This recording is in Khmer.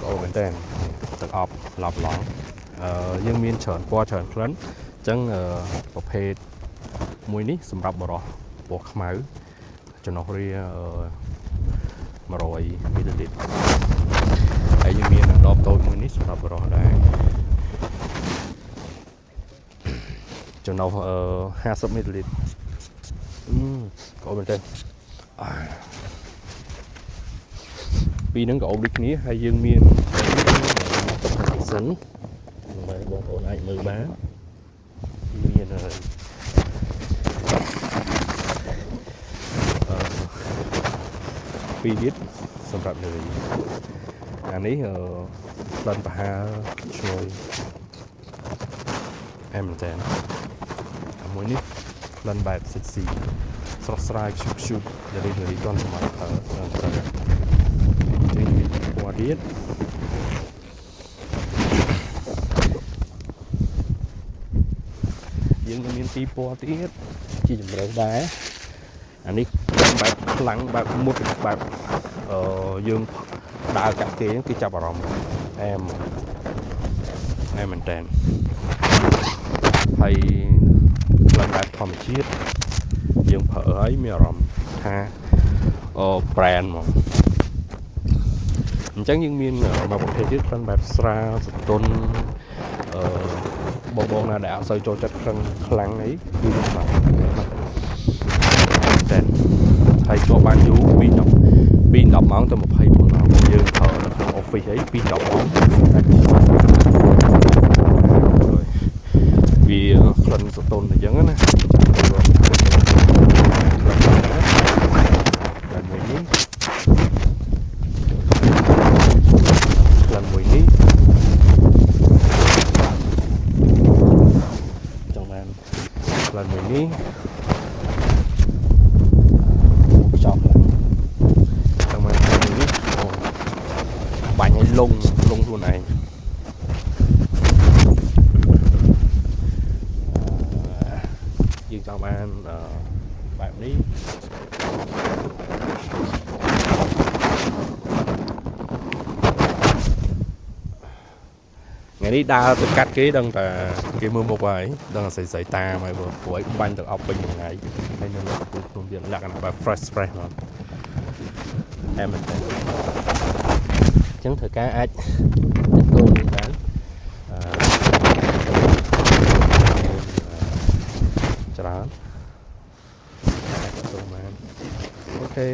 អូមែនតើទឹកអប់ឡប់ឡងយើងមានច្រើនពណ៌ច្រើនក្លិនអញ្ចឹងប្រភេទមួយនេះសម្រាប់បរោះពណ៌ខ្មៅចំណុះរា100 មីលីលីត្រហើយយើងមានដបតូចមួយនេះសម្រាប់បរោះដែរចំណុះ50 មីលីលីត្រអូមែនតើពីហ្នឹងក៏អូបដូចគ្នាហើយយើងមានសិនដើម្បីបងប្អូនអាចមើលបានមាន2លីត្រសម្រាប់លើអានេះក្លិនប្រហើរឈ្ងុយអែមមែនតើមួយនេះក្លិនបែបសិចស៊ីស្រស់ស្រាយខ្ជុបខ្ជុបដែលរីករាយទាន់សម័យប្រើចេញពីពណ៌ទៀតយើងនឹងមាន2ពណ៌ទៀតជាជម្រើសដែរអានេះបែបខ្លាំងបែបមុតបែបយើងដើរកាក់គេគឺចាប់អារម្មណ៍អែមមែនតើហើយក្លិនបែបធម្មជាតិយើងប្រើឲ្យមានអារម្មណ៍ថាbrand មកអញ្ចឹងយើងមានមកប្រភេទទៀតក្លិនបែបស្រាលសន្ទន់បងណាដែលអត់សូវចូលចិត្តខ្លាំងអីគឺយើងប្រើតែហើយជាប់បានយូរពី10ម៉ោងទៅ24ម៉ោងយើងប្រើនៅក្នុង office អីពី10ម៉ោងវាក្លិនសន្ទន់អញ្ចឹងណានេះខ្ចប់ឡើងតាមមកនេះបាញ់ឲ្យលងខ្លួនឯងយើងចង់បានបែបនេះថ្ងៃនេះដើរទៅកាត់គេដឹងតែគេមើលមុខហើយដឹងតែស្រីតាមហើយព្រោះឲ្យបាញ់ទៅអប់ពេញមួយថ្ងៃហើយនៅលើកំពូលខ្លួនទៀតលក្ខណៈបែប fresh មកអែមមែនតើអញ្ចឹងធ្វើការអាចទៅទូនបានច្រើនអាចទៅទូនបានអូខេ